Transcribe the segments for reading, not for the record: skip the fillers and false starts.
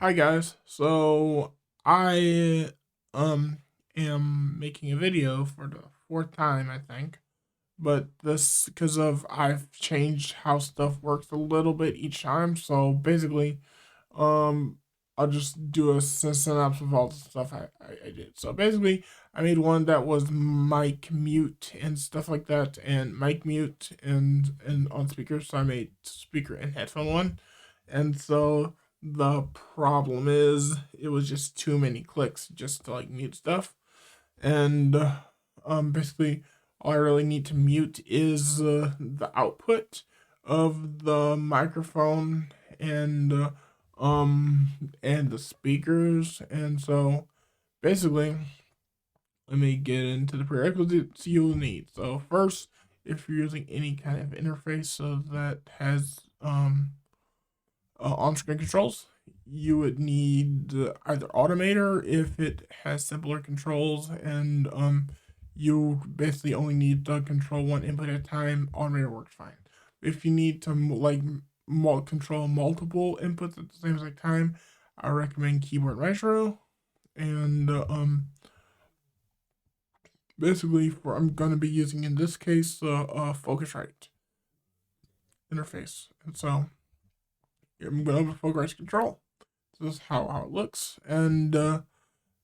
Hi guys. So I am making a video for the fourth time, I think. But this because of I've changed how stuff works a little bit each time. So basically, um I'll just do a synopsis of all the stuff I did. So basically I made one that was mic mute and stuff like that, and mic mute and on speakers. So I made speaker and headphone one. And so the problem is it was just too many clicks just to like mute stuff. And basically all I really need to mute is the output of the microphone and and the speakers. And so basically, let me get into the prerequisites you'll need. So first, if you're using any kind of interface that has on-screen controls, you would need either Automator if it has simpler controls, and you basically only need to control one input at a time. Automator works fine. If you need to control multiple inputs at the same exact time, I recommend Keyboard Maestro. And basically, for I'm gonna be using in this case focusrite interface, and so I'm gonna open focusrite control. So this is how it looks, and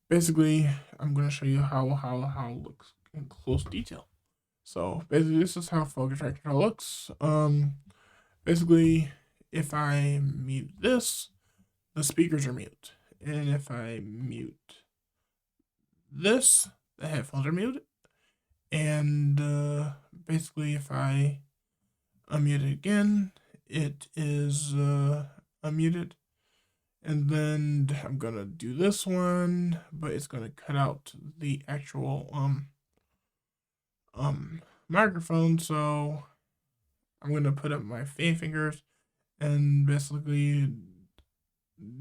basically I'm gonna show you how it looks in close detail. So basically, this is how focusrite control looks. Basically, if I mute this, the speakers are mute, and if I mute this, the headphones are muted. And basically, if I unmute it again, it is unmuted. And then I'm gonna do this one, but it's gonna cut out the actual microphone. So I'm gonna put up my fingers and basically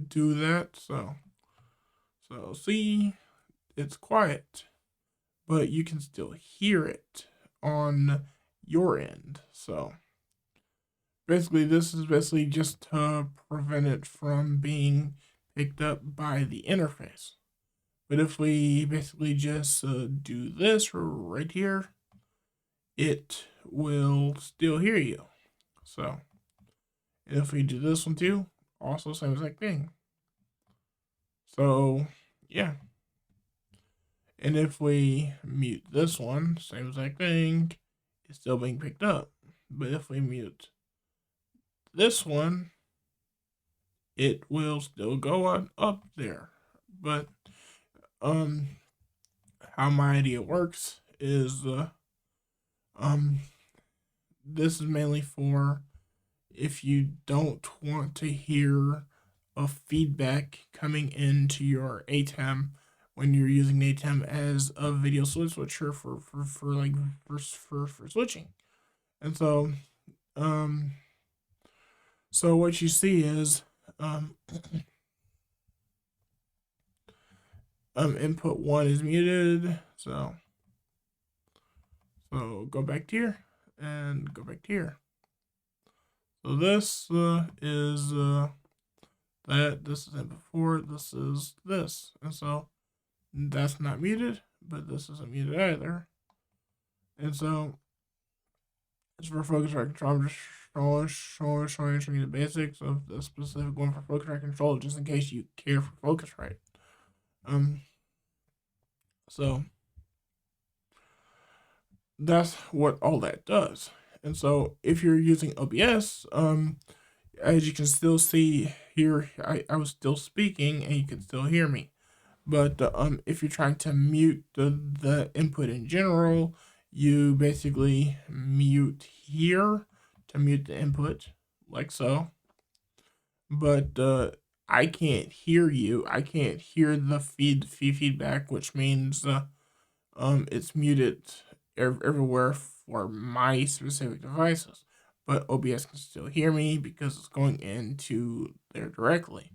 do that. So see, it's quiet, but you can still hear it on your end. So basically, this is basically just to prevent it from being picked up by the interface. But if we basically just do this right here, it will still hear you. So if we do this one too, also same exact thing. So yeah. And if we mute this one, same exact thing, it's still being picked up. But if we mute this one, it will still go on up there. But how my idea works is this is mainly for if you don't want to hear a feedback coming into your ATEM when you're using ATEM as a video switcher for switching. And so what you see is input one is muted. So go back to here and go back to here. So this is that, this is input four, this is this. And so that's not muted, but this isn't muted either. And so it's for focusrite control. I'm just showing you the basics of the specific one for focusrite control, just in case you care for focusrite. So that's what all that does. And so if you're using OBS, as you can still see here, I was still speaking and you can still hear me. But if you're trying to mute the input in general, you basically mute here to mute the input, like so. But I can't hear you. I can't hear the feedback, which means it's muted everywhere for my specific devices. But OBS can still hear me because it's going into there directly.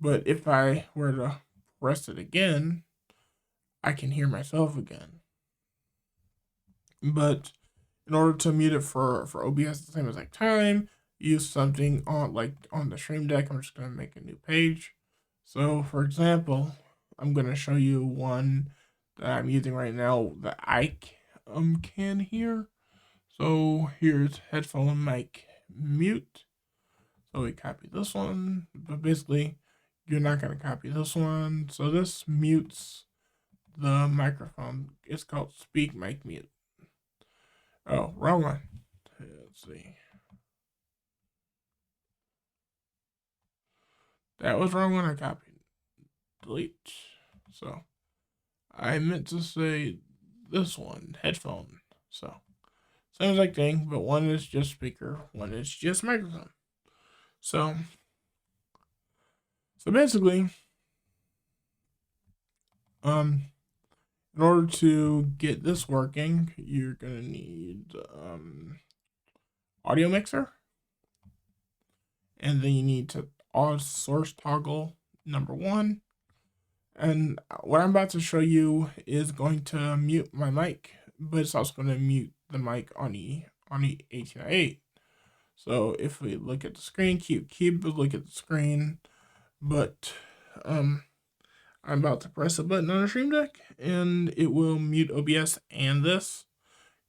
But if I were to press it again, I can hear myself again. But in order to mute it for OBS at the same exact time, use something on the Stream Deck. I'm just gonna make a new page. So for example, I'm going to show you one that I'm using right now that I can hear. So here's headphone mic mute. So we copy this one, but basically you're not going to copy this one. So this mutes the microphone. It's called speak mic mute. Oh, wrong one. Let's see. That was wrong one. I copied. Delete. So I meant to say this one, headphone. So same exact thing, but one is just speaker, one is just microphone. So basically, in order to get this working, you're gonna need audio mixer, and then you need to source toggle number 1. And what I'm about to show you is going to mute my mic, but it's also going to mute the mic on the 1808. So if we look at the screen, keep a look at the screen, but I'm about to press a button on the Stream Deck, and it will mute OBS and this.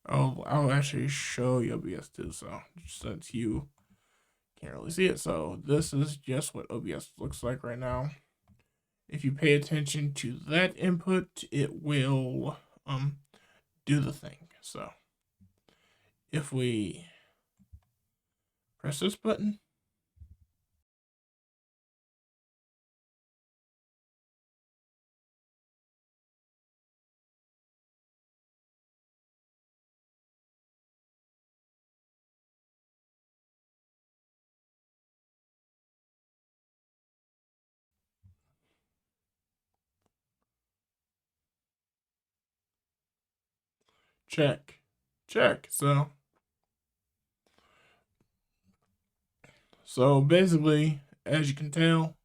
I'll actually show you OBS too, so since you can't really see it. So this is just what OBS looks like right now. If you pay attention to that input, it will do the thing. So if we press this button, check. So basically, as you can tell,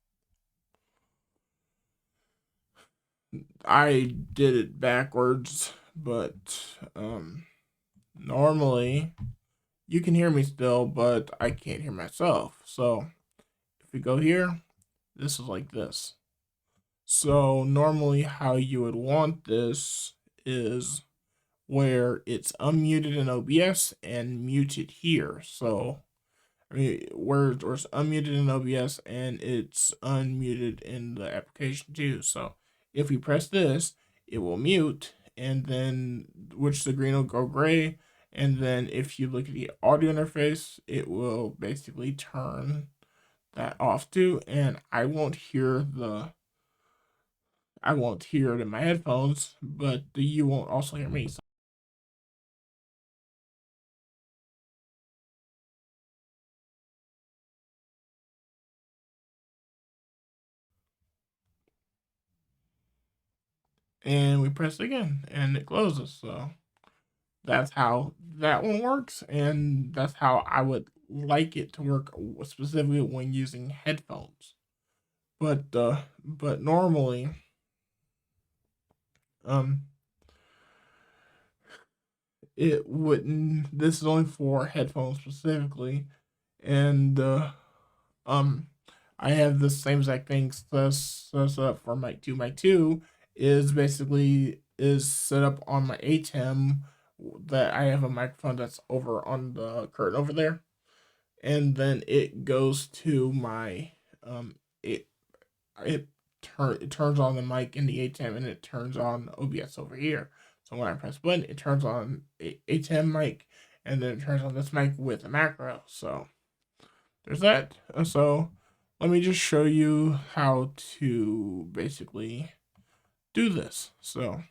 I did it backwards, but normally you can hear me still, but I can't hear myself. So if we go here, this is like this. So normally how you would want this is where it's unmuted in OBS and muted here. So I mean, where it's unmuted in OBS and it's unmuted in the application too. So if we press this, it will mute, and then which the green will go gray. And then if you look at the audio interface, it will basically turn that off too. And I won't hear it in my headphones, but you won't also hear me. So and we press it again and it closes. So that's how that one works, and that's how I would like it to work specifically when using headphones. But normally it wouldn't. This is only for headphones specifically, and I have the same exact thing set up for mic 2. Mic 2 is basically set up on my ATEM, that I have a microphone that's over on the curtain over there, and then it goes to my it turns on the mic in the ATEM, and it turns on OBS over here. So when I press button, it turns on ATEM mic, and then it turns on this mic with a macro. So there's that. So let me just show you how to basically do this. So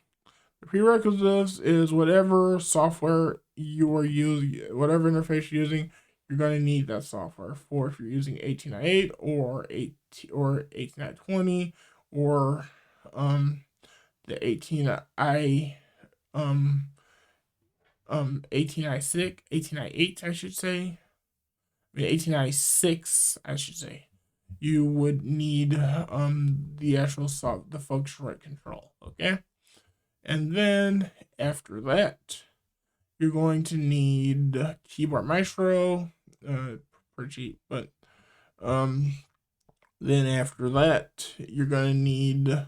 the prerequisites is whatever software you are using, whatever interface you're using, you're going to need that software for. If you're using 1808 or 1820 or the 18i6, 18i8, I should say. I mean 18i6, I should say. You would need the actual the focusrite control, okay? And then after that, you're going to need keyboard maestro, pretty cheap, but Then after that, you're gonna need a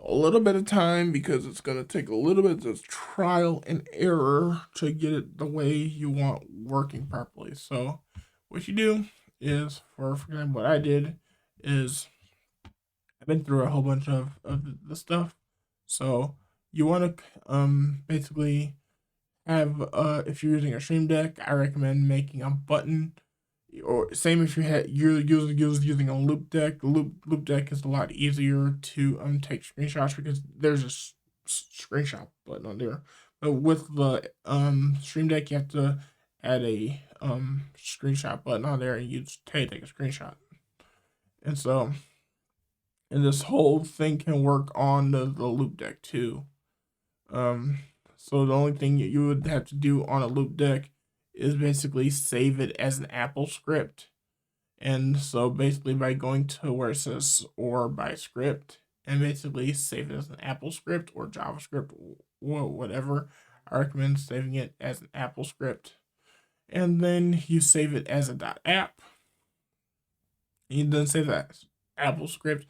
little bit of time, because it's gonna take a little bit of trial and error to get it the way you want working properly. So what you do is, for example, what I did is, I've been through a whole bunch of the stuff. So you want to basically have, if you're using a stream deck, I recommend making a button. Or same if you're using a loop deck. The loop deck is a lot easier to take screenshots, because there's a screenshot button on there. But with the stream deck, you have to add a screenshot button on there, and you just take a screenshot. And so, and this whole thing can work on the loop deck too. So the only thing you would have to do on a loop deck is basically save it as an Apple script. And so basically, by going to where it says or by script, and basically save it as an Apple script or JavaScript or whatever, I recommend saving it as an Apple script. And then you save it as a .app. And you then save that Apple script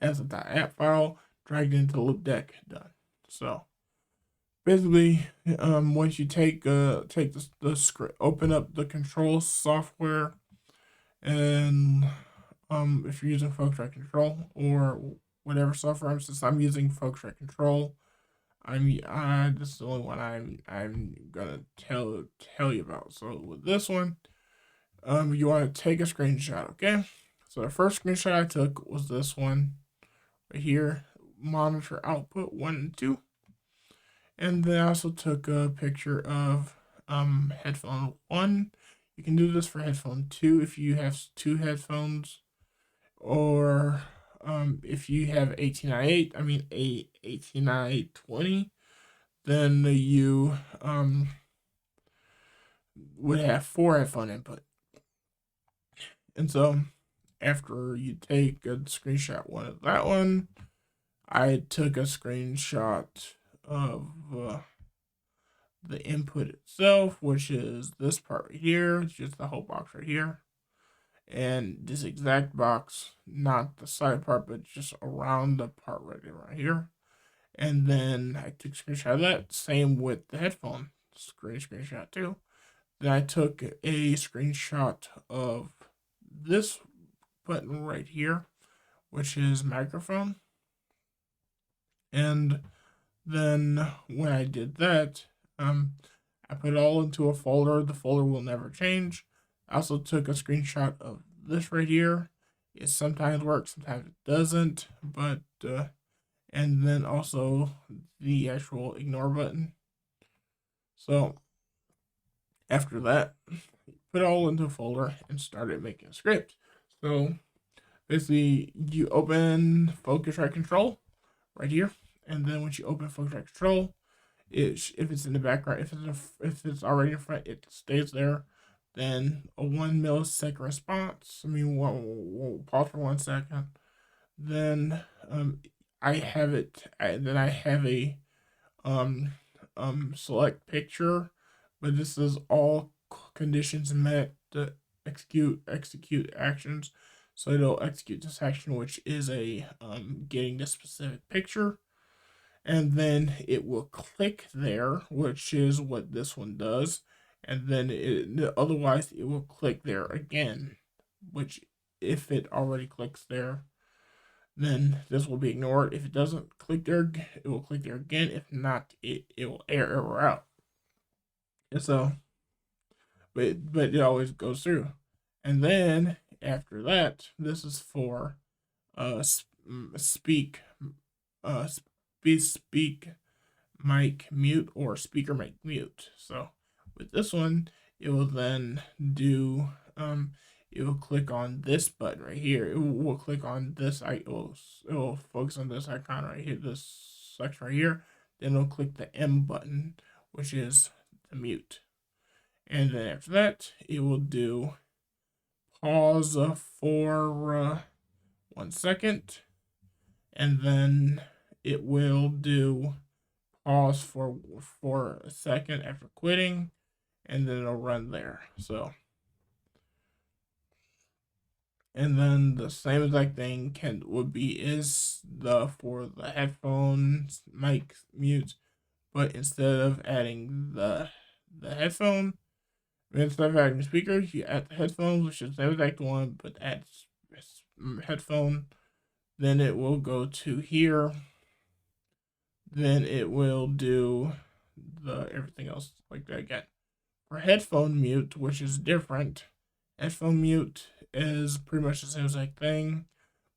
as a .app file, drag it into the loop deck, done. So basically, once you take the script, open up the control software, and if you're using focusrite control or whatever software, since I'm using focusrite control, this is the only one I'm gonna tell you about. So with this one, you want to take a screenshot, okay? So the first screenshot I took was this one right here, monitor output 1 and 2. And then I also took a picture of headphone 1. You can do this for headphone 2 if you have 2 headphones, or if you have 18i8, I mean 18i20, then you would have 4 headphone input. And so after you take a screenshot one of that one, I took a screenshot of the input itself, which is this part right here. It's just the whole box right here. And this exact box, not the side part, but just around the part right here. And then I took a screenshot of that. Same with the headphone screenshot too. Then I took a screenshot of this button right here, which is microphone. And then when I did that, I put it all into a folder. The folder will never change. I also took a screenshot of this right here. It sometimes works, sometimes it doesn't. But and then also the actual ignore button. So after that, put it all into a folder and started making a script. So basically, you open focusrite control right here, and then once you open focusrite control, if it's in the background, if it's already in front, it stays there. Then a 1 millisecond response. We'll pause for 1 second. Then I have it. Then I have a select picture, but this is all conditions met to execute actions. So it'll execute this action, which is a getting this specific picture. And then it will click there, which is what this one does. And then otherwise it will click there again, which if it already clicks there, then this will be ignored. If it doesn't click there, it will click there again. If not, it will error out. And so, but it always goes through. And then after that, this is for speak mic mute or speaker mic mute. So with this one, it will then do it will click on this button right here. It will click on this. It will focus on this icon right here, this section right here. Then it'll click the M button, which is the mute. And then after that, it will do pause for 1 second, and then it will do pause for a second after quitting, and then it'll run there. So And then the same exact thing is the for the headphones mic mute, but instead of adding the headphone, instead of adding speakers, you add the headphones, which is the same exact one, but add headphone. Then it will go to here. Then it will do the everything else like that again. For headphone mute, which is different, headphone mute is pretty much the same exact thing,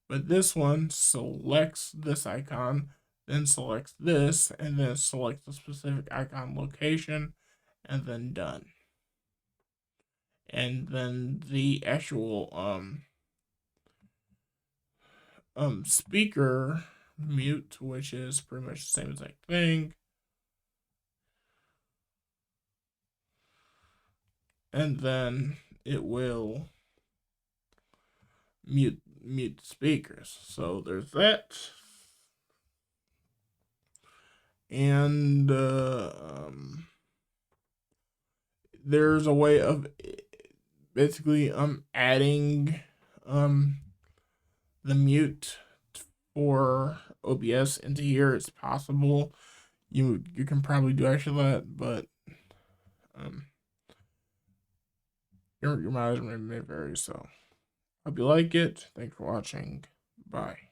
but this one selects this icon, then selects this, and then selects the specific icon location, and then done. And then the actual speaker mute, which is pretty much the same exact thing. And then it will mute speakers. So there's that. And there's a way of basically adding the mute for OBS into here. It's possible. You can probably do actually that, but your mileage may vary. So hope you like it. Thanks for watching. Bye.